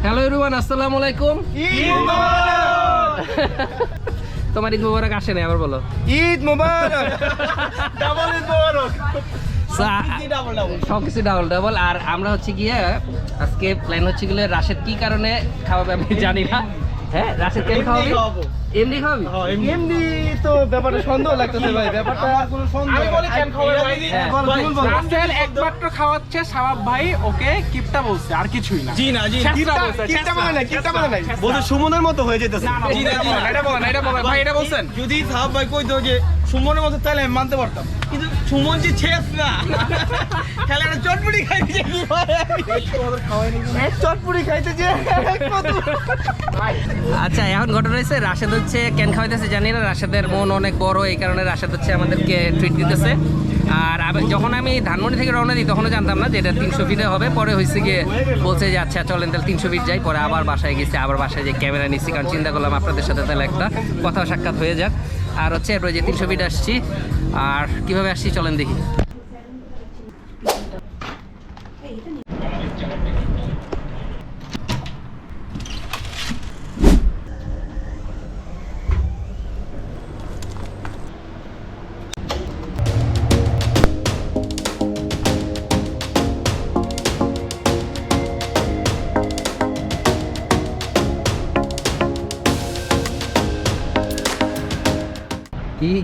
Hello everyone, আসসালামু আলাইকুম। ঈদ মোবারক। তোমার ঈদ মোবারক আসে না, আবার বলো ঈদ মোবারক। ডাবল ঈদ মোবারক। সবকিছু ডাবল ডাবল। আর আমরা হচ্ছে গিয়ে আজকে প্ল্যান হচ্ছে গিয়ে রাশেদ কি কারণে খাওয়াবে আমি জানি না। হ্যাঁ, রাশেদ কেন খাওয়াবি? এমনি খাওয়াবি? এমনি তো ব্যাপারটা সন্দেহ লাগতেছে ভাই, ব্যাপারটা কোনো সন্দেহ। আমি বলি কেন খাওয়াবে ভাই? রাসেল একমাত্র খাওয়াচ্ছে শাবাব ভাই, ওকে কিপটা বলছে, আর কিছুই না। জি না, জি না, কিপটা বলে নাই, কিপটা বলে নাই। বলে সুমনের মতো হয়ে যেতেছে। জি না, এটা বলেন, এটা বলেন ভাই, এটা বলছেন। যদি সাহাব ভাই কইতো যে সুমনের মতো তাহলে আমি মানতে পারতাম, কিন্তু সুমন যে শেষ না, খেলে একটা চটপটি খাইতে যে কি হয়, চটপটি খাইতে যে আচ্ছা, এখন ঘটনা হয়েছে রাশেদ হচ্ছে কেন খাওয়াইতেছে জানি না। রাশেদের মন অনেক বড়, এই কারণে রাশেদ হচ্ছে আমাদেরকে ট্রিট দিতেছে। আর যখন আমি ধানমন্ডি থেকে রওনা দিই তখনও জানতাম না যে এটা 300 ফিটে হবে। পরে হয়েছে গিয়ে বলছে যে আচ্ছা চলেন তাহলে 300 ফিট যাই। পরে আবার বাসায় গেছি, আবার বাসায় যে ক্যামেরা নিচ্ছি, কারণ চিন্তা করলাম আপনাদের সাথে তাহলে একটা কথা সাক্ষাৎ হয়ে যাক। আর হচ্ছে এরপরে যে 300 ফিট আসছি, আর কিভাবে আসছি চলেন দেখি।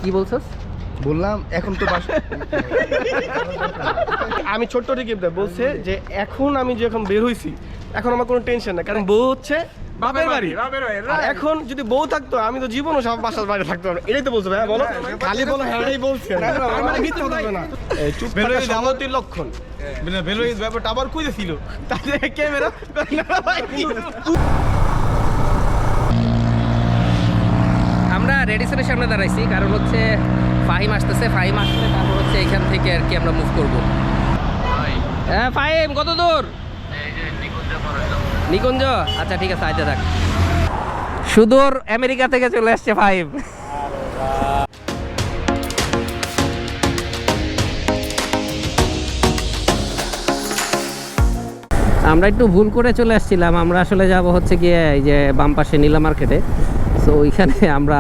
কি বলছস? বললাম এখন তো আমি ছোট্ট টিকিপটা বলছে যে এখন আমি যখন বের হইছি এখন আমার কোনো টেনশন না, কারণ বউ হচ্ছে বাপের বাড়ি। আর এখন যদি বউ থাকতো আমি তো জীবনও সব বাসার বাইরে থাকতো না। এটাই তো বলছো ভাই, বলো খালি বলো হ্যাঁ বলছে মানে মিথ্যা কথা না। চুপ থাকা সামর্থ্যের লক্ষণ। বেরোইজ ব্যাপারটা আবার কই ছিল তাতে ক্যামেরা আমরা রেডিসনের সামনে দাঁড়াইছি, কারণ হচ্ছে ফাহিম আসতেছে। ফাহিম আসলে তারপর হচ্ছে এখান থেকে আর কি আমরা মুভ করবো। হ্যাঁ ফাহিম, কত দূর? নিকুঞ্জ। আচ্ছা ঠিক আছে, আইতে থাক। সুদূর আমেরিকা থেকে চলে আসছে ফাহিম। আমরা একটু ভুল করে চলে আসছিলাম। আমরা আসলে যাব হচ্ছে গিয়ে এই যে বাম পাশে নীলা মার্কেটে। তো ওইখানে আমরা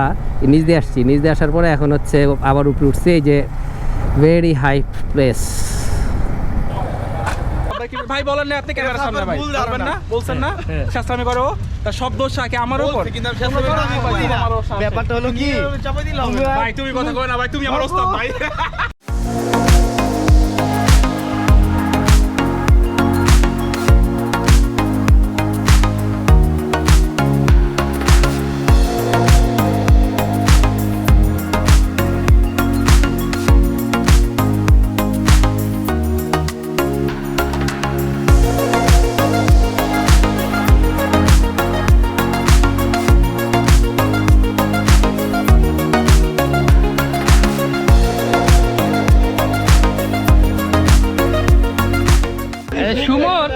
নিচ দিয়ে আসছি। নিচ দিয়ে আসার পরে এখন হচ্ছে আবার উপরে উঠছি, এই যে ভেরি হাই প্লেস। ভাই বলেন না, আপনি ক্যামেরার সামনে ভাই পারবেন না, বলছেন না শাস্ত্রামি করো, তার সব দোষ কি আমার উপর? ব্যাপারটা হলো কি ভাই তুমি কথা কই না ভাই, তুমি আমার ওস্তাদ ভাই। সুমন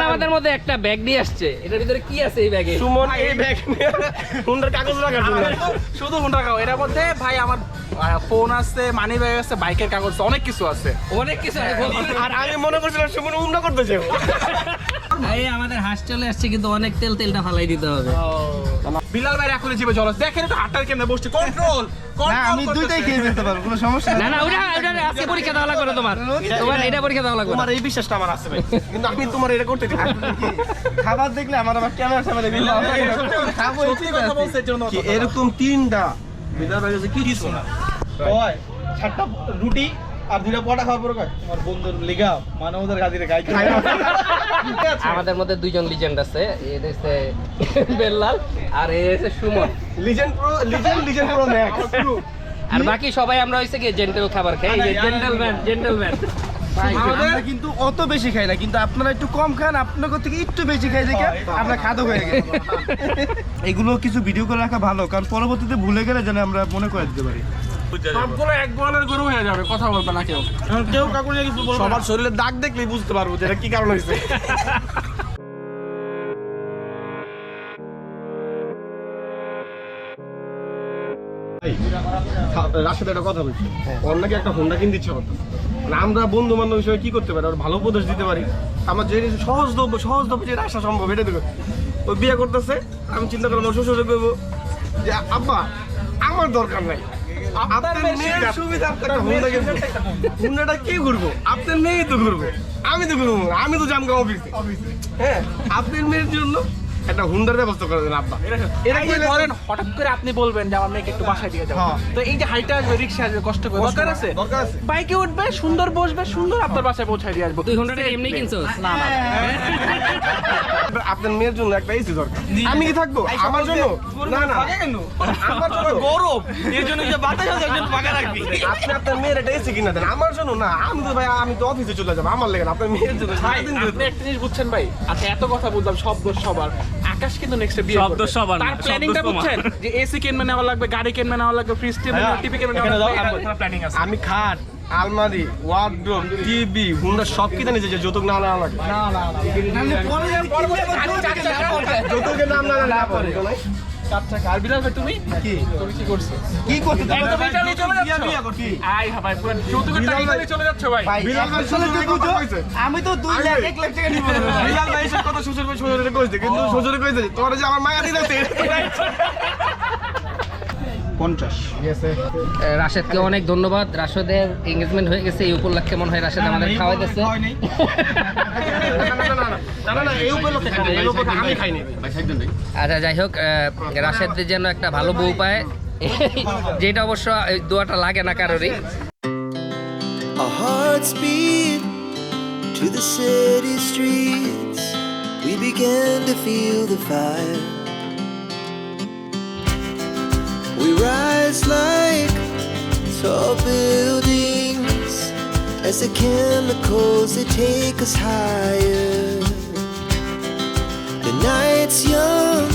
আমাদের মধ্যে একটা ব্যাগ নিয়ে আসছে। এটার ভিতরে কি আছে এই ব্যাগে? সুমন এই ব্যাগ নিয়ে হুন্ডার কাগজ রাখার জন্য। শুধু হুন্ডা কাগজ, এটার মধ্যে ভাই আমার ফোন আছে, মানি ব্যাগ আছে, বাইকের কাগজ, অনেক কিছু আছে, অনেক কিছু আছে। আর আমি মনে করছিলাম সুমন হুন্ডা করতেছে। এই আমাদের হাঁস চলে আসছে, কিন্তু অনেক তেলটা ফালাই দিতে হবে। বিলাল ভাই এখন জিবে চলো, দেখেন একটু হাঁটার কেমনে বসছে, কন্ট্রোল। না আমি দুইটাই খেয়ে ফেলতে পারবো, কোনো সমস্যা না না, ওটা আজকে পরীক্ষা দেওয়া লাগবে না তোমার। এটা পরীক্ষা দেওয়া লাগবে। তোমার এই বিশ্বাসটা আমার আছে ভাই, কিন্তু আমি তোমার এটা করতে দিই। খাবার দেখলে আমার আবার ক্যামেরার সামনে বিল খাবো। সত্যি কথা বলছে এর জন্য কি এরকম তিনটা বিদার হয়ে গেছে কিছু না হয়, 7টা রুটি আর 2টা পরোটা খাওয়ার পরে কয় আমার বন্ধুর লিগা মানে ওদের গাদিরে গাইতে। আমাদের মধ্যে দুইজন লিজেন্ড আছে, এটা হচ্ছে বেল্লাল আর এই হচ্ছে সুমন। Legend pro max. আর বাকি সবাই আমরা হইছে কি জেন্টল খাবার খাই, এই যে জেন্টলম্যান। আমরা কিন্তু অত বেশি খাই না, কিন্তু আপনারা একটু কম খান, আপনাদের থেকে একটু বেশি খাই দেখে আমরা খাদক হয়ে গেছি। এগুলো কিছু ভিডিও করে রাখা ভালো, কারণ পরবর্তীতে ভুলে গেলে যেন আমরা মনে করে দিতে পারি। সবগুলো এক বলের গরু হয়ে যাবে, কথা বলবে না কেউ। কেউ কাকুর কিছু বলবে, সবার শরীরে দাগ দেখলেই বুঝতে পারবো যে এটা কি কারণ হয়েছে। রাশেদ একটা কথা বলছি, ওর নাকি একটা হোন্ডা কিনতে ইচ্ছে করতো। মানে আমরা বন্ধু বান্ধব হিসেবে কি করতে পারি, ওর ভালো উপদেশ দিতে পারি। আমার যে সহজদ্রব্য যেটা আসা সম্ভব এটা দেবে। ওই বিয়ে করতেছে, আমি চিন্তা করলাম ওর শ্বশুরে করবো যে আব্বা আমার দরকার নাই, আপনার মেয়ের সুবিধা হোন্ডা কিনবো। হোন্ডাটা কি ঘুরবো? আপনার মেয়েই তো ঘুরবো, আমি তো ঘুরবো না, আমি তো জামগা অফিসে। হ্যাঁ, আপনার মেয়ের জন্য একটা হুন্ডার ব্যবস্থা করে দেন আব্বা। এটা কি ধরেন হঠাৎ করে আপনি বলবেন যে আমার মেয়েকে একটু বাসায় দিয়ে যাও, তো এই যে হাইটা আসবে, রিক্সা আসবে, কষ্ট করে দরকার আছে? বাইকে উঠবে, সুন্দর বসবে, সুন্দর আপনার বাসায় পৌঁছায় দিয়ে আসবো। 2 ঘন্টা এমনি কিনছোস? না না আপনার মেয়ের জন্য একটা এসি দরকার, আমি কি থাকবো? আমার জন্য না না, আমার জন্য গরম, এর জন্য যে বাতাস আছে একজন পাকা রাখবি। আপনি আপনার মেয়ের একটা এসি কিনা দেন, আমার জন্য না। আমি তো ভাই, আমি তো অফিসে চলে যাবো, আমার লেগে না, আপনার মেয়ের জন্য সারাদিন ধরে। আপনি একটা জিনিস বুঝছেন ভাই, আচ্ছা এত কথা বললাম, সব দোষ সবার। আকাশ কিন্তু নেক্সট বিয়ে সব করবে। দোষ সবার না, তার সব প্ল্যানিংটা দোষ তোমার। বুঝছেন যে এসি কিনবে নেওয়া লাগবে, গাড়ি কিনবে নেওয়া লাগবে, ফ্রিজ কিনবে নেওয়া, টিভি কিনবে নেওয়া লাগবে, প্ল্যানিং আছে। আমি খাট, আলমারি, ওয়ার্ডরোব, টিভি, হুন্ডা সব কিনে নিয়েছে যে যৌতুক না লাগে। যৌতুকের নাম না পড়ে। আর বিলাল ভাই তুমি কি করছো? কি করতে একদম ইতালি চলে যাচ্ছ? আই হ্যাঁ ভাই, পুরো যৌতুকের টাকা ইতালি চলে যাচ্ছ ভাই। বিলাল ভাই শ্বশুরে কথা কইছে। আমি তো 2 লাখ 1 লাখ টাকা নিব না। বিলাল ভাই এসব কথা শ্বশুরে কইছে, কিন্তু শ্বশুরে কইছে তোর যে আমার মায়া দিতেছে। 50 রাশেদকে অনেক ধন্যবাদ। রাশেদের এঙ্গেজমেন্ট হয়ে গেছে, এই উপলক্ষে মনে হয় রাশেদ আমাদের খাওয়াইতেছে। না, এই উপলক্ষে খাই নাই, এই উপলক্ষে আমি খাইনি। আচ্ছা যাই হোক, রাশেদের যেন একটা ভালো বউ পায়, যেটা অবশ্য এই দোয়াটা লাগে না কারোরই। Our hearts beat to the city streets. We began to feel the fire. We rise like tall buildings as the chemicals they take us higher. The night's young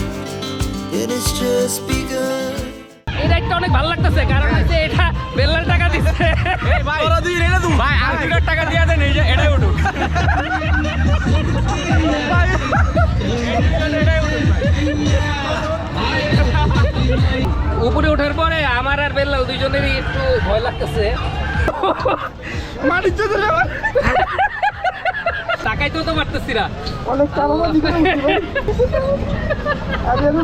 and it's just begun. এই রাইডটা অনেক ভালো লাগতেছে, কারণ হচ্ছে এটা বেল্লার টাকা দিচ্ছে। ভাই ভাই আর 2 লাখ টাকা দিয়ে দেন, এই যে এটাই উঠুক। উপরে ওঠার পরে আমার আর বেল্লাল দুইজনেরই একটু ভয় লাগতেছে। তাকাইতেও তো পারতেছি না। অনেক চালানো দিকে আরে আমি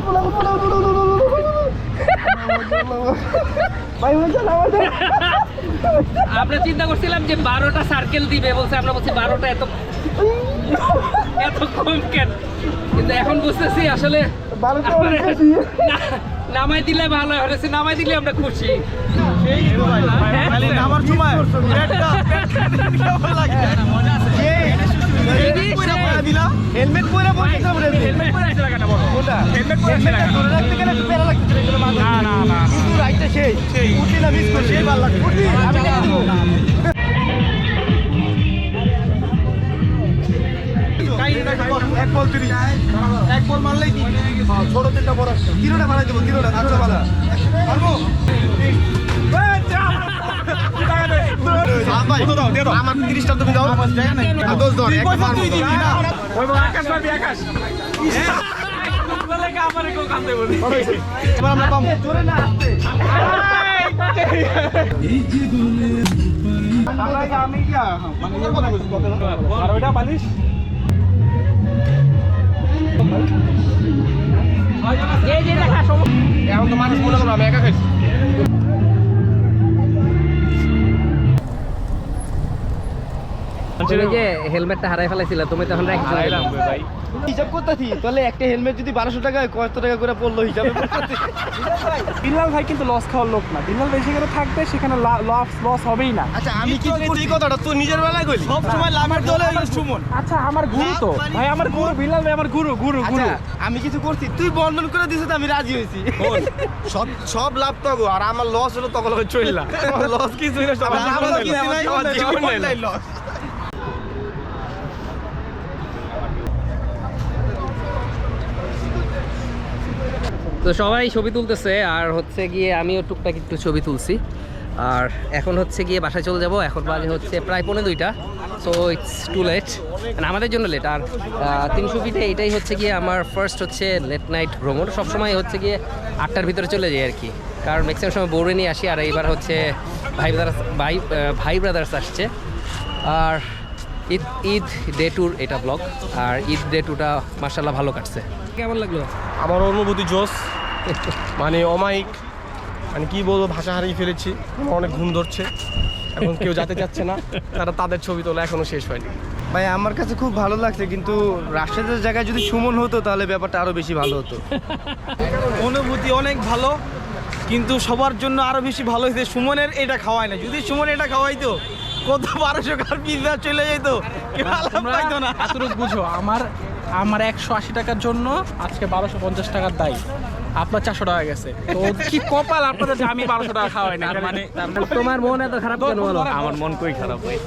ভাই ওই চল আমাদের। আমরা চিন্তা করছিলাম যে 12টা সার্কেল দিবে, বলছে আমরা বলছি 12টা এত কম কেন, কিন্তু এখন বুঝতেছি আসলে নামাই দিলে ভালো হয়েছে, নামাই দিলে আমরা খুশি। আমার সময় হেলমেট পরে বসে আমরা হেলমেট পরে আসলে কেন বলো? হেলমেট পরে আসলে কেন? ধরে রাখতে গেলে একটু প্যারা লাগছে না না না, কিন্তু রাইটটা সেই উঠি না মিস করছি ভালো লাগছে উঠি আমি দেখবো এক বল 30 এক বল মারলেই ছোট তিনটা বড় তিনটা মারা দেবো তিনটা মারা পারবো আমার 30টা তুমি দাও, আর 10 দাও, একটা মারবো। ওই বল আকাশ পাবি, আকাশ বলে আমারে কেউ কান্দে বলি। এবার আমরা পাবো জোরে না আসতে আমি কি মানে কথা বলছি আর ওইটা বালিশ এই যে দেখা এখন তো মানুষ মনে করবো আমি একা খাইছি। তুমি যে হেলমেটটা হারাই ফেলাইছিল, তুমি তখন রাখি ভাই। হিসাব করতেছি তাহলে একটা হেলমেট যদি 1200 টাকা হয় কত টাকা করে পড়লো হিসাবে বিল্লাল ভাই কিন্তু লস খাওয়ার লোক না। বিল্লাল ভাই যেখানে থাকবে সেখানে লস হবেই না। আচ্ছা আমি কি এই কথাটা তুই নিজের বেলায় কইলি। সব সময় লাভের দলে সুমন আচ্ছা আমার গুরু তো ভাই, আমার গুরু বিল্লাল ভাই, আমার গুরু গুরু গুরু। আচ্ছা আমি কিছু করছি তুই বর্ণন করে দিছিস তো আমি রাজি হয়েছি সব লাভ তো গো, আর আমার লস হলো তখন চইলা। লস কি চইলা সব আমার জীবন নাই লস। তো সবাই ছবি তুলতেছে, আর হচ্ছে গিয়ে আমিও টুকটাক একটু ছবি তুলছি। আর এখন হচ্ছে গিয়ে বাসায় চলে যাব। এখন বাজে হচ্ছে প্রায় 1:45, সো ইটস টু লেট, আমাদের জন্য লেট। আর 300 ফিটে এটাই হচ্ছে গিয়ে আমার ফার্স্ট হচ্ছে লেট নাইট ভ্রমণ। সবসময় হচ্ছে গিয়ে 8টার ভিতরে চলে যাই আর কি। কারণ ম্যাক্সিমাম সময় বউরে নিয়ে আসি, আর এইবার হচ্ছে ভাই ব্রাদার্স আসছে। আর ঈদ ডে ট্যুর এটা ব্লগ, আর ঈদ ডে ট্যুরটা মার্শাল্লাহ ভালো কাটছে। কেমন লাগলো? আমার অনুভূতি জোস, মানে অমায়িক, মানে কি বলবো, ভাষা হারিয়ে ফেলেছি। আমার অনেক ঘুম ধরছে, এখন কেউ যেতে চাচ্ছে না, তারা তাদের ছবি তোলা এখনো শেষ হয়নি। ভাই আমার কাছে খুব ভালো লাগছে, কিন্তু রাশেদের জায়গায় যদি সুমন হতো তাহলে ব্যাপারটা আরো বেশি ভালো হতো। অনুভূতি অনেক ভালো, কিন্তু সবার জন্য আরো বেশি ভালো হয়েছে সুমনের এটা খাওয়ায় না। যদি সুমন এটা খাওয়াইতো কত 1200 কার পিৎজা চলে যেত, কেউ আলাপ পাইতো না। এতটুকু বুঝো, আমার 180 টাকার জন্য আজকে 1250 টাকার দায়ী, আপনার 400 টাকা গেছে। তো কি কপাল আপনাদের যে আমি 1200 টাকা খাওয়াই না। মানে তোমার মন এত খারাপ কেন হলো? আমার মন কই খারাপ হয়?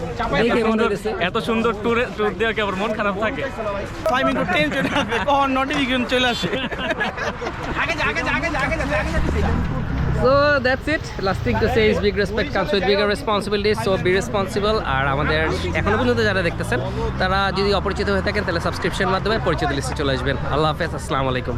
দেখে মনে হচ্ছে এত সুন্দর ট্যুর দেওয়া কি আবার মন খারাপ থাকে? 5 মিনিট টেনশন আছে, কখন নোটিফিকেশন চলে আসে। So that's it. Last thing to say is big respect comes with bigger responsibilities. So be responsible. আর আমাদের এখনো পর্যন্ত যারা দেখতেছেন তারা যদি অপরিচিত হয়ে থাকেন তাহলে সাবস্ক্রিপশন মাধ্যমে পরিচিত লিস্টে চলে আসবেন। আল্লাহ হাফেজ, আসসালামু আলাইকুম।